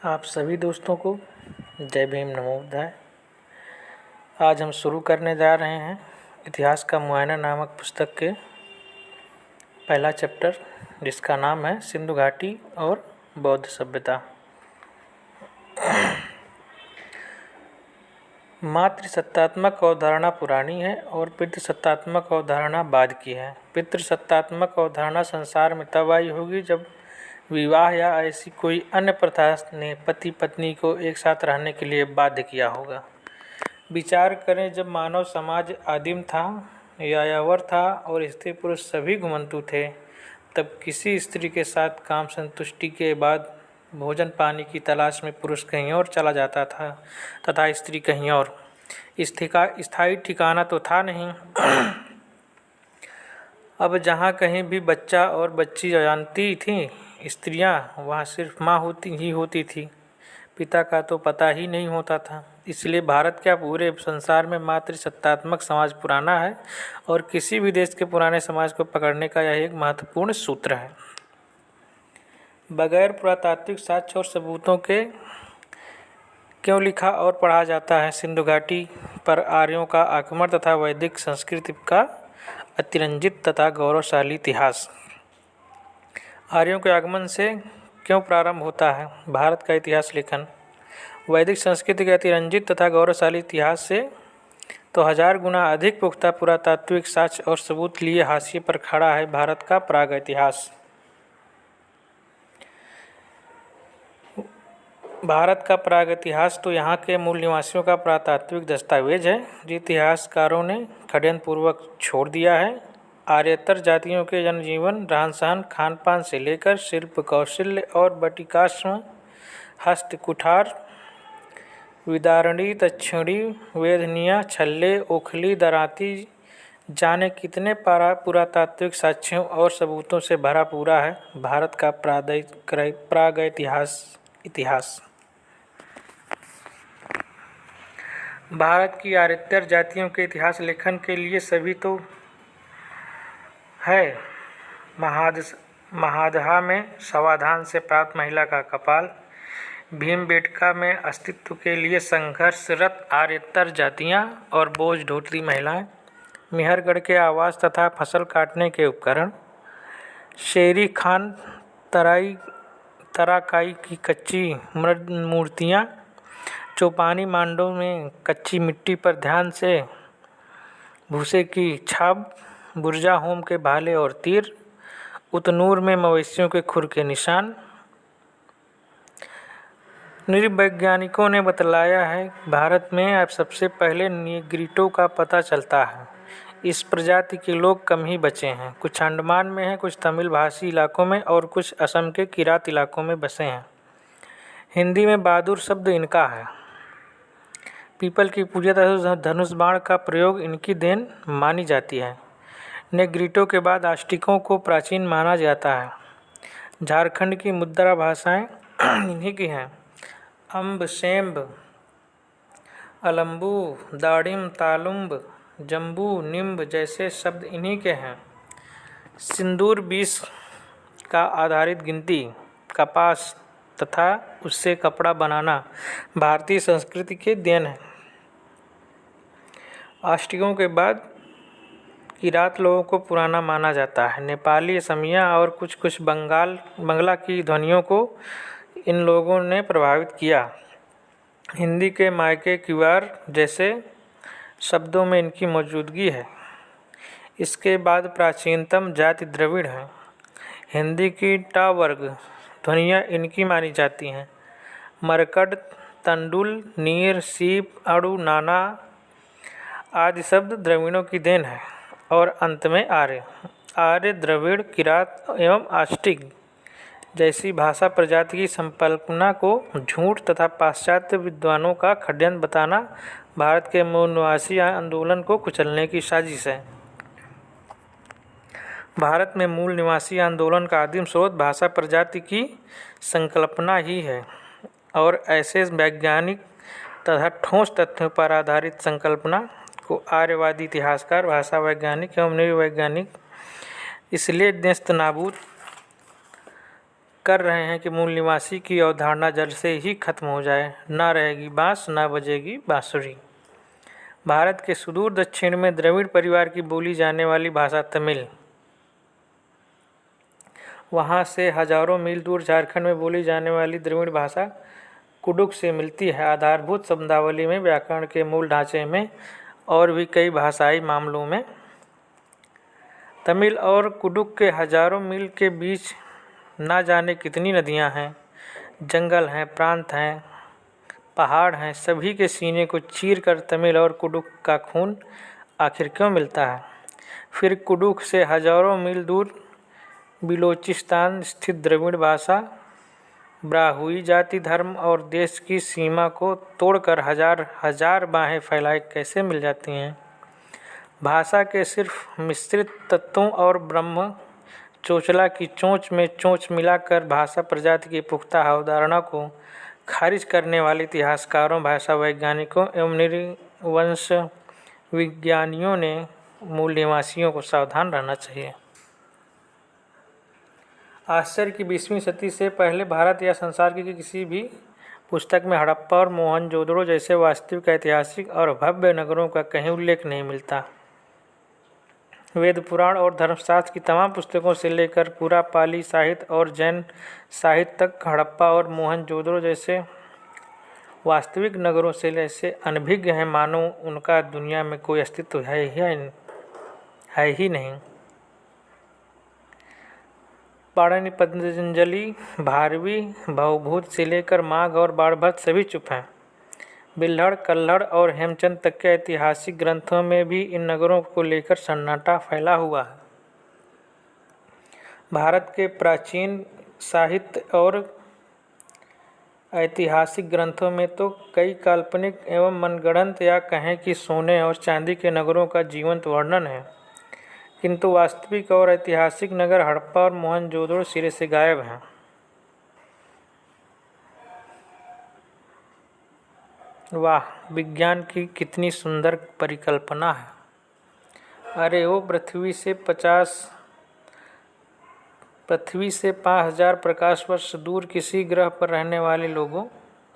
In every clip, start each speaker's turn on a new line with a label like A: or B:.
A: आप सभी दोस्तों को जय भीम नमो बुद्धाय। आज हम शुरू करने जा रहे हैं इतिहास का मुआयना नामक पुस्तक के पहला चैप्टर, जिसका नाम है सिंधु घाटी और बौद्ध सभ्यता। मातृसत्तात्मक अवधारणा पुरानी है और पितृसत्तात्मक अवधारणा बाद की है। पितृसत्तात्मक अवधारणा संसार में तब आई होगी जब विवाह या ऐसी कोई अन्य प्रथा ने पति पत्नी को एक साथ रहने के लिए बाध्य किया होगा। विचार करें, जब मानव समाज आदिम था, यायावर था और स्त्री पुरुष सभी घुमंतु थे, तब किसी स्त्री के साथ काम संतुष्टि के बाद भोजन पानी की तलाश में पुरुष कहीं और चला जाता था तथा स्त्री कहीं और। स्थायी ठिकाना तो था नहीं। अब जहाँ कहीं भी बच्चा और बच्ची जानती थीं स्त्रियाँ, वहाँ सिर्फ माँ होती थी। पिता का तो पता ही नहीं होता था। इसलिए भारत क्या पूरे संसार में मातृसत्तात्मक समाज पुराना है और किसी भी देश के पुराने समाज को पकड़ने का यह एक महत्वपूर्ण सूत्र है। बगैर पुरातात्विक साक्ष्य और सबूतों के क्यों लिखा और पढ़ा जाता है सिंधु घाटी पर आर्यों का आक्रमण तथा वैदिक संस्कृति का अतिरंजित तथा गौरवशाली इतिहास। आर्यों के आगमन से क्यों प्रारंभ होता है भारत का इतिहास लेखन। वैदिक संस्कृति के अतिरंजित तथा गौरवशाली इतिहास से तो 1000 गुना अधिक पुख्ता पुरातात्विक साक्ष्य और सबूत लिए हाशिए पर खड़ा है भारत का प्राग इतिहास। भारत का प्राग इतिहास तो यहाँ के मूल निवासियों का पुरातात्विक दस्तावेज है, जो इतिहासकारों ने षड्यंत्र पूर्वक छोड़ दिया है। आर्यतर जातियों के जनजीवन, रहन सहन, खान पान से लेकर शिल्प कौशल्य और बटिकाश्म, हस्त कुठार, विदारणी, दक्षिणी, वेदनिया, छल्ले, ओखली, दराती, जाने कितने पुरातात्विक साक्ष्यों और सबूतों से भरा पूरा है भारत का प्राग इतिहास। भारत की आर्यतर जातियों के इतिहास लेखन के लिए सभी तो है। महादहा में समाधान से प्राप्त महिला का कपाल, भीमबेटका में अस्तित्व के लिए संघर्षरत आर्यतर जातियाँ और बोझ ढोती महिलाएं, मेहरगढ़ के आवास तथा फसल काटने के उपकरण, शेरी खान तराकाई की कच्ची मूर्तियाँ, चौपानी मांडो में कच्ची मिट्टी पर ध्यान से भूसे की छाप, बुर्जा होम के भाले और तीर, उतनूर में मवेशियों के खुर के निशान। नृवैज्ञानिकों ने बतलाया है भारत में अब सबसे पहले नीग्रिटो का पता चलता है। इस प्रजाति के लोग कम ही बचे हैं। कुछ अंडमान में हैं, कुछ तमिल भाषी इलाकों में और कुछ असम के किरात इलाकों में बसे हैं। हिंदी में बहादुर शब्द इनका है। पीपल की पूजा तथा धनुष बाण का प्रयोग इनकी देन मानी जाती है। नेग्रिटो के बाद आस्टिकों को प्राचीन माना जाता है। झारखंड की मुद्रा भाषाएं इन्हीं की हैं। अम्ब, शेम्ब, अलम्बू, दाड़िम, तालुम्ब, जम्बू, निम्ब जैसे शब्द इन्हीं के हैं। सिंदूर 20 का आधारित गिनती, कपास तथा उससे कपड़ा बनाना भारतीय संस्कृति के देन है। आस्टिकों के बाद किरात लोगों को पुराना माना जाता है। नेपाली, असमिया और कुछ बंगला की ध्वनियों को इन लोगों ने प्रभावित किया। हिंदी के मायके, क्यूआर जैसे शब्दों में इनकी मौजूदगी है। इसके बाद प्राचीनतम जाति द्रविड़ है। हिंदी की टा वर्ग ध्वनियाँ इनकी मानी जाती हैं। मरकट, तंडुल, नीर, सीप, अड़ु, नाना आदि शब्द द्रविड़ों की देन है। और अंत में आर्य, द्रविड़, किरात एवं आस्टिक जैसी भाषा प्रजाति की संकल्पना को झूठ तथा पाश्चात्य विद्वानों का षड्यंत्र बताना भारत के मूल निवासी आंदोलन को कुचलने की साजिश है। भारत में मूल निवासी आंदोलन का आदिम स्रोत भाषा प्रजाति की संकल्पना ही है और ऐसे वैज्ञानिक तथा ठोस तथ्यों पर आधारित संकल्पना को आर्यवादी इतिहासकार, भाषा वैज्ञानिक एवं नृवैज्ञानिक इसलिए नेस्तनाबूद कर रहे हैं कि मूल निवासी की अवधारणा जड़ से ही खत्म हो जाए। ना रहेगी बाँस, ना बजेगी बाँसुरी। भारत के सुदूर दक्षिण में द्रविड़ परिवार की बोली जाने वाली भाषा तमिल, वहाँ से हजारों मील दूर झारखंड में बोली जाने वाली द्रविड़ भाषा कुडुख से मिलती है। आधारभूत शब्दावली में, व्याकरण के मूल ढांचे में और भी कई भाषाई मामलों में तमिल और कुडुख के हजारों मील के बीच ना जाने कितनी नदियाँ हैं, जंगल हैं, प्रांत हैं, पहाड़ हैं। सभी के सीने को चीर कर तमिल और कुडुख का खून आखिर क्यों मिलता है? फिर कुडुख से हजारों मील दूर बिलोचिस्तान स्थित द्रविड़ भाषा ब्राहुई जाति, धर्म और देश की सीमा को तोड़कर हजार हजार बाहें फैलाए कैसे मिल जाती हैं? भाषा के सिर्फ मिश्रित तत्वों और ब्रह्म चोचला की चोंच में चोंच मिलाकर भाषा प्रजाति की पुख्ता अवधारणा को खारिज करने वाले इतिहासकारों, भाषा वैज्ञानिकों एवं नृवंश विज्ञानियों ने मूल निवासियों को सावधान रहना चाहिए। आश्चर्य की 20वीं सदी से पहले भारत या संसार की किसी भी पुस्तक में हड़प्पा और मोहनजोदड़ो जैसे वास्तविक ऐतिहासिक और भव्य नगरों का कहीं उल्लेख नहीं मिलता। वेद पुराण और धर्मशास्त्र की तमाम पुस्तकों से लेकर पूरा पाली साहित्य और जैन साहित्य तक हड़प्पा और मोहनजोदड़ो जैसे वास्तविक नगरों से ऐसे अनभिज्ञ हैं मानो उनका दुनिया में कोई अस्तित्व है ही नहीं। पाणिनि, पतंजलि, भारवी, भवभूत से लेकर माघ और बाणभट्ट सभी चुप हैं। बिल्हड़, कल्हड़ और हेमचंद तक के ऐतिहासिक ग्रंथों में भी इन नगरों को लेकर सन्नाटा फैला हुआ है। भारत के प्राचीन साहित्य और ऐतिहासिक ग्रंथों में तो कई काल्पनिक एवं मनगढ़ंत या कहें कि सोने और चांदी के नगरों का जीवंत वर्णन है, किंतु वास्तविक और ऐतिहासिक नगर हड़प्पा और मोहनजोदड़ो सिरे से गायब हैं। वाह, विज्ञान की कितनी सुंदर परिकल्पना है। अरे ओ पृथ्वी से 5,000 प्रकाश वर्ष दूर किसी ग्रह पर रहने वाले लोगों,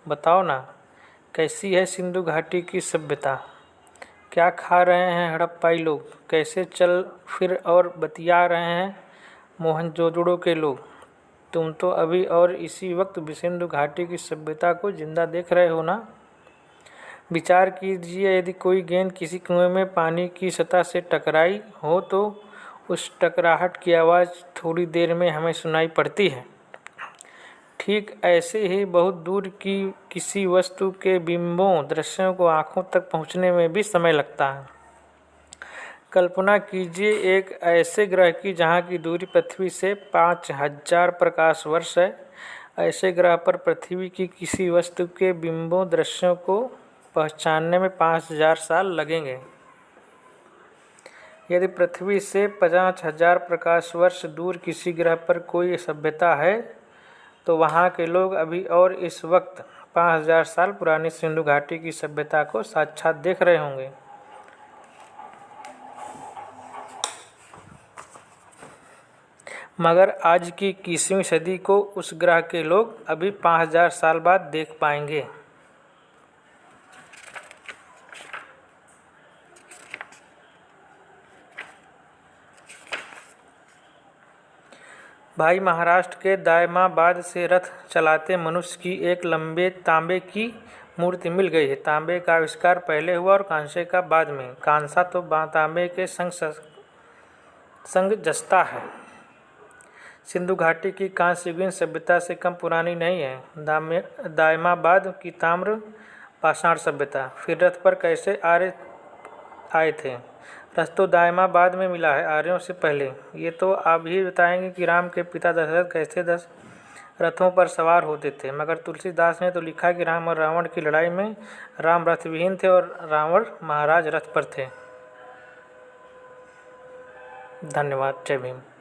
A: बताओ ना कैसी है सिंधु घाटी की सभ्यता? क्या खा रहे हैं हड़प्पाई लोग? कैसे चल फिर और बतिया रहे हैं मोहनजोदड़ो के लोग? तुम तो अभी और इसी वक्त सिंधु घाटी की सभ्यता को जिंदा देख रहे हो ना? विचार कीजिए, यदि कोई गेंद किसी कुएं में पानी की सतह से टकराई हो तो उस टकराहट की आवाज़ थोड़ी देर में हमें सुनाई पड़ती है। ठीक ऐसे ही बहुत दूर की किसी वस्तु के बिंबों, दृश्यों को आँखों तक पहुँचने में भी समय लगता है। कल्पना कीजिए एक ऐसे ग्रह की जहाँ की दूरी पृथ्वी से 5,000 प्रकाश वर्ष है। ऐसे ग्रह पर पृथ्वी की किसी वस्तु के बिंबों, दृश्यों को पहचानने में 5,000 साल लगेंगे। यदि पृथ्वी से 50,000 प्रकाश वर्ष दूर किसी ग्रह पर कोई सभ्यता है तो वहाँ के लोग अभी और इस वक्त 5,000 साल पुरानी सिंधु घाटी की सभ्यता को साक्षात देख रहे होंगे। मगर आज की 21वीं सदी को उस ग्रह के लोग अभी 5,000 साल बाद देख पाएंगे। भाई, महाराष्ट्र के दायमाबाद से रथ चलाते मनुष्य की एक लंबे तांबे की मूर्ति मिल गई है। तांबे का आविष्कार पहले हुआ और कांसे का बाद में। कांसा तो तांबे के संग जस्ता है। सिंधु घाटी की कांस्ययुगीन सभ्यता से कम पुरानी नहीं है दायमाबाद की ताम्र पाषाण सभ्यता। फिर रथ पर कैसे आर्य आए थे? रथ तो दायमाबाद में मिला है आर्यों से पहले। ये तो आप ही बताएंगे कि राम के पिता दशरथ कैसे 10 रथों पर सवार होते थे। मगर तुलसीदास ने तो लिखा कि राम और रावण की लड़ाई में राम रथ विहीन थे और रावण महाराज रथ पर थे। धन्यवाद। जय भीम।